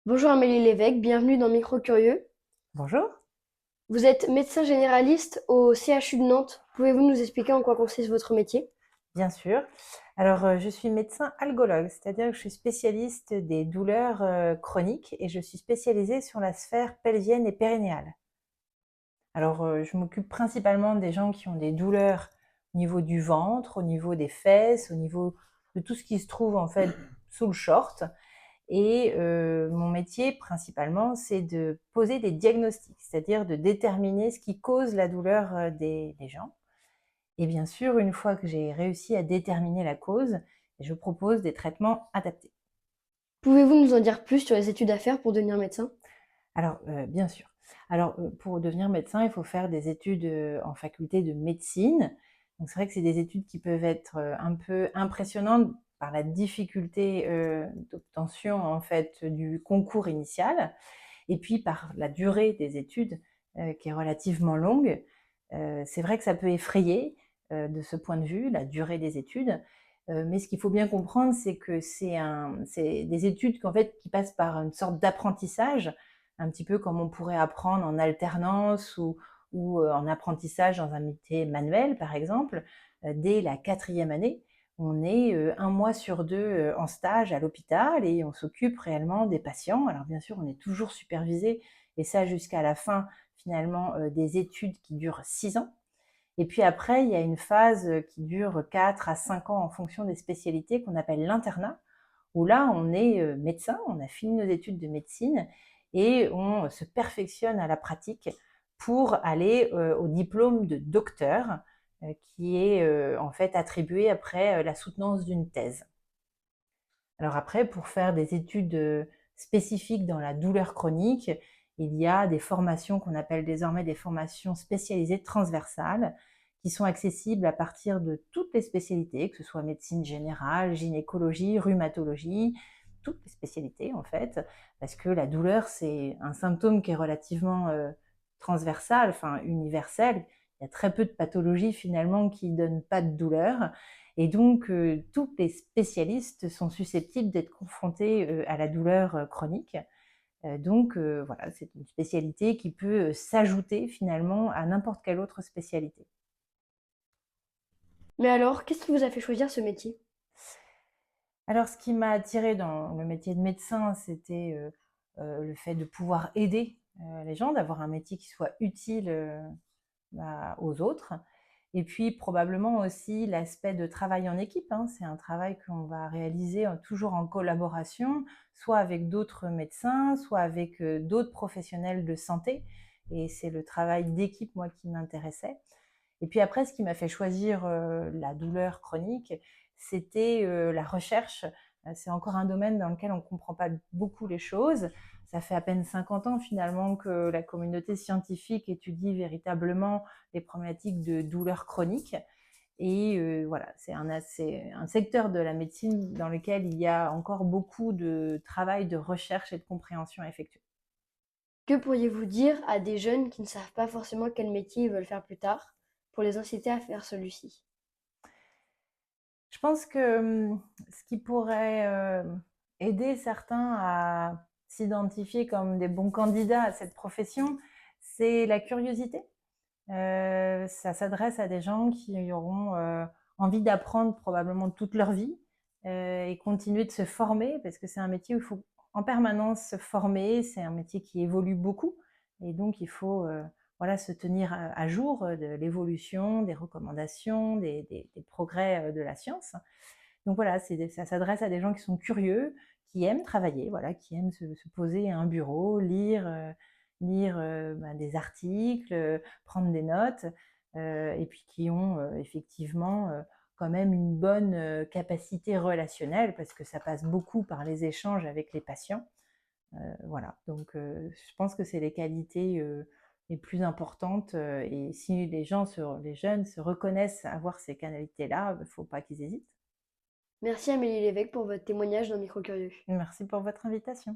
Bonjour Amélie Lévesque, bienvenue dans Micro Curieux. Bonjour. Vous êtes médecin généraliste au CHU de Nantes. Pouvez-vous nous expliquer en quoi consiste votre métier? Bien sûr. Alors, je suis médecin algologue, c'est-à-dire que je suis spécialiste des douleurs chroniques et je suis spécialisée sur la sphère pelvienne et périnéale. Alors, je m'occupe principalement des gens qui ont des douleurs au niveau du ventre, au niveau des fesses, au niveau de tout ce qui se trouve en fait sous le short. Et mon métier principalement, c'est de poser des diagnostics, c'est-à-dire de déterminer ce qui cause la douleur des gens. Et bien sûr, une fois que j'ai réussi à déterminer la cause, je propose des traitements adaptés. Pouvez-vous nous en dire plus sur les études à faire pour devenir médecin? Alors, bien sûr. Alors, pour devenir médecin, il faut faire des études en faculté de médecine. Donc, c'est vrai que c'est des études qui peuvent être un peu impressionnantes par la difficulté d'obtention en fait du concours initial, et puis par la durée des études qui est relativement longue. C'est vrai que ça peut effrayer de ce point de vue, la durée des études. Mais ce qu'il faut bien comprendre, c'est que c'est des études qu'en fait, qui passent par une sorte d'apprentissage, un petit peu comme on pourrait apprendre en alternance ou en apprentissage dans un métier manuel, par exemple. Dès la 4e année, on est un mois sur deux en stage à l'hôpital et on s'occupe réellement des patients. Alors bien sûr, on est toujours supervisé, et ça jusqu'à la fin finalement des études qui durent 6 ans. Et puis après, il y a une phase qui dure 4 à 5 ans en fonction des spécialités qu'on appelle l'internat, où là, on est médecin, on a fini nos études de médecine et on se perfectionne à la pratique pour aller au diplôme de docteur qui est en fait attribué après la soutenance d'une thèse. Alors après, pour faire des études spécifiques dans la douleur chronique, il y a des formations qu'on appelle désormais des formations spécialisées transversales, qui sont accessibles à partir de toutes les spécialités, que ce soit médecine générale, gynécologie, rhumatologie, toutes les spécialités en fait, parce que la douleur, c'est un symptôme qui est relativement transversal, enfin universel. Il y a très peu de pathologies finalement qui ne donnent pas de douleur. Et donc, tous les spécialistes sont susceptibles d'être confrontés à la douleur chronique. Donc, voilà, c'est une spécialité qui peut s'ajouter finalement à n'importe quelle autre spécialité. Mais alors, qu'est-ce qui vous a fait choisir ce métier? Alors, ce qui m'a attirée dans le métier de médecin, c'était le fait de pouvoir aider les gens, d'avoir un métier qui soit utile aux autres. Et puis probablement aussi l'aspect de travail en équipe, hein. C'est un travail qu'on va réaliser toujours en collaboration, soit avec d'autres médecins, soit avec d'autres professionnels de santé. Et c'est le travail d'équipe, moi, qui m'intéressait. Et puis après, ce qui m'a fait choisir la douleur chronique, c'était la recherche. C'est encore un domaine dans lequel on ne comprend pas beaucoup les choses. Ça fait à peine 50 ans finalement que la communauté scientifique étudie véritablement les problématiques de douleur chronique. Et voilà, c'est un secteur de la médecine dans lequel il y a encore beaucoup de travail de recherche et de compréhension à effectuer. Que pourriez-vous dire à des jeunes qui ne savent pas forcément quel métier ils veulent faire plus tard pour les inciter à faire celui-ci? Je pense que ce qui pourrait aider certains à s'identifier comme des bons candidats à cette profession, c'est la curiosité. Ça s'adresse à des gens qui auront envie d'apprendre probablement toute leur vie et continuer de se former, parce que c'est un métier où il faut en permanence se former, c'est un métier qui évolue beaucoup, et donc il faut voilà, se tenir à jour de l'évolution, des recommandations, des progrès de la science. Donc voilà, ça s'adresse à des gens qui sont curieux, qui aiment travailler, voilà, qui aiment se poser à un bureau, lire des articles, prendre des notes, et puis qui ont effectivement quand même une bonne capacité relationnelle, parce que ça passe beaucoup par les échanges avec les patients. Voilà, donc je pense que c'est les qualités les plus importantes, et si les jeunes se reconnaissent à avoir ces qualités-là, il ne faut pas qu'ils hésitent. Merci Amélie Lévesque pour votre témoignage dans Micro Curieux. Merci pour votre invitation.